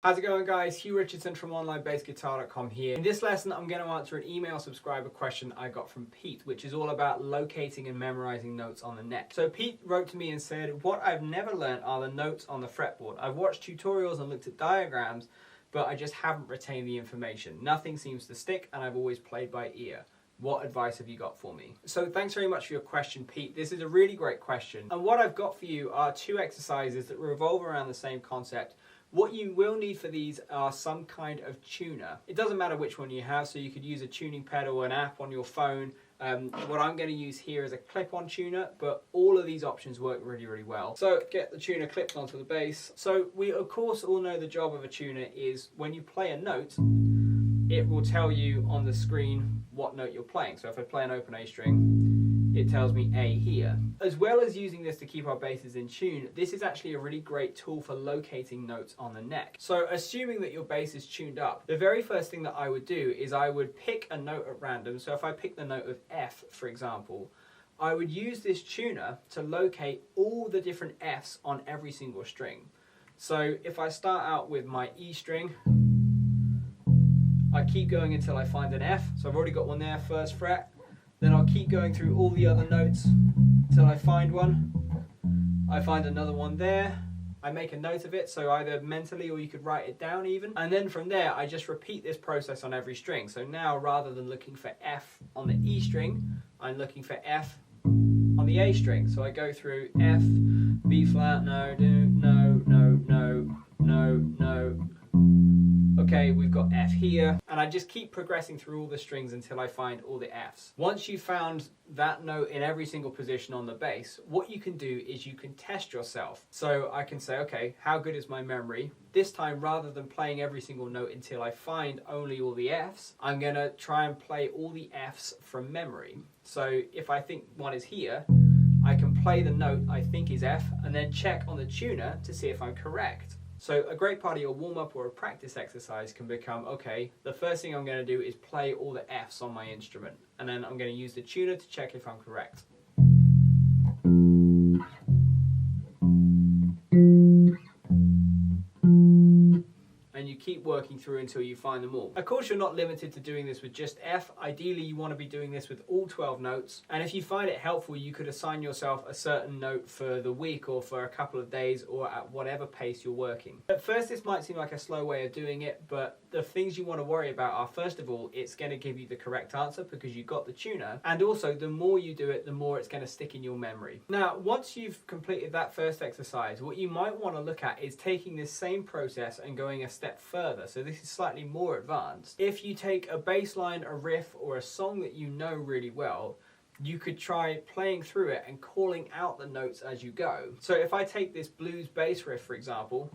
How's it going, guys? Hugh Richardson from OnlineBassGuitar.com here. In this lesson, I'm going to answer an email subscriber question I got from Pete, which is all about locating and memorizing notes on the neck. So Pete wrote to me and said, what I've never learned are the notes on the fretboard. I've watched tutorials and looked at diagrams, but I just haven't retained the information. Nothing seems to stick, and I've always played by ear. What advice have you got for me? So thanks very much for your question, Pete. This is a really great question. And what I've got for you are two exercises that revolve around the same concept. What you will need for these are some kind of tuner. It doesn't matter which one you have, so you could use a tuning pedal or an app on your phone. What I'm going to use here is a clip-on tuner, but all of these options work really, really well. So get the tuner clipped onto the bass. So we of course all know the job of a tuner is when you play a note, it will tell you on the screen what note you're playing. So if I play an open A string, it tells me A here. As well as using this to keep our basses in tune, this is actually a really great tool for locating notes on the neck. So assuming that your bass is tuned up, the very first thing that I would do is I would pick a note at random. So if I pick the note of F, for example, I would use this tuner to locate all the different Fs on every single string. So if I start out with my E string, I keep going until I find an F. So I've already got one there, first fret. Then I'll keep going through all the other notes until I find one. I find another one there. I make a note of it, so either mentally or you could write it down even. And then from there, I just repeat this process on every string. So now rather than looking for F on the E string, I'm looking for F on the A string. So I go through F, B flat, no, no, no, no, no, no. Okay, we've got F here, and I just keep progressing through all the strings until I find all the Fs. Once you've found that note in every single position on the bass, what you can do is you can test yourself. So I can say, okay, how good is my memory? This time, rather than playing every single note until I find only all the Fs, I'm gonna try and play all the Fs from memory. So if I think one is here, I can play the note I think is F and then check on the tuner to see if I'm correct. So a great part of your warm-up or a practice exercise can become, okay, the first thing I'm going to do is play all the Fs on my instrument, and then I'm going to use the tuner to check if I'm correct. And you keep working through until you find them all. Of course, you're not limited to doing this with just F. Ideally, you want to be doing this with all 12 notes. And if you find it helpful, you could assign yourself a certain note for the week or for a couple of days or at whatever pace you're working. At first, this might seem like a slow way of doing it, but the things you want to worry about are, first of all, it's going to give you the correct answer because you've got the tuner. And also, the more you do it, the more it's going to stick in your memory. Now, once you've completed that first exercise, what you might want to look at is taking this same process and going a step further. So this is slightly more advanced. If you take a bass line, a riff, or a song that you know really well, you could try playing through it and calling out the notes as you go. So if I take this blues bass riff, for example,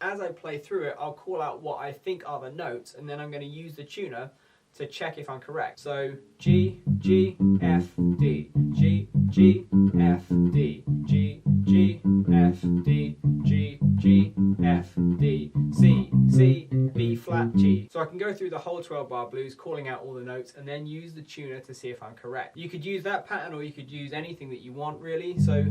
as I play through it, I'll call out what I think are the notes, and then I'm going to use the tuner to check if I'm correct. So G, G, F, D, G, G, F, D, G, G, F, D, G, G, F, D, C, C, B flat, G. So I can go through the whole 12-bar blues, calling out all the notes, and then use the tuner to see if I'm correct. You could use that pattern, or you could use anything that you want, really. So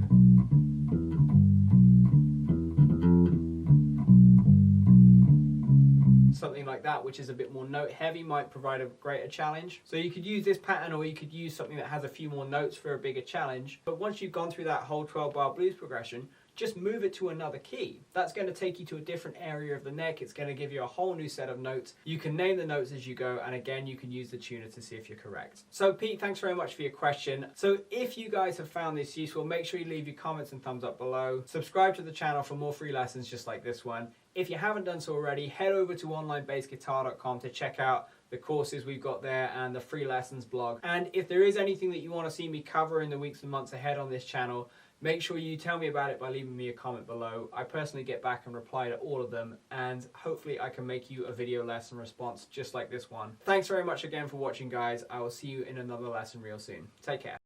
something like that, which is a bit more note heavy, might provide a greater challenge. So you could use this pattern, or you could use something that has a few more notes for a bigger challenge. But once you've gone through that whole 12-bar blues progression, just move it to another key. That's going to take you to a different area of the neck. It's going to give you a whole new set of notes. You can name the notes as you go, and again, you can use the tuner to see if you're correct. So Pete, thanks very much for your question. So if you guys have found this useful, make sure you leave your comments and thumbs up below. Subscribe to the channel for more free lessons just like this one. If you haven't done so already, head over to OnlineBassGuitar.com to check out the courses we've got there and the free lessons blog. And if there is anything that you want to see me cover in the weeks and months ahead on this channel, make sure you tell me about it by leaving me a comment below. I personally get back and reply to all of them, and hopefully I can make you a video lesson response just like this one. Thanks very much again for watching, guys. I will see you in another lesson real soon. Take care.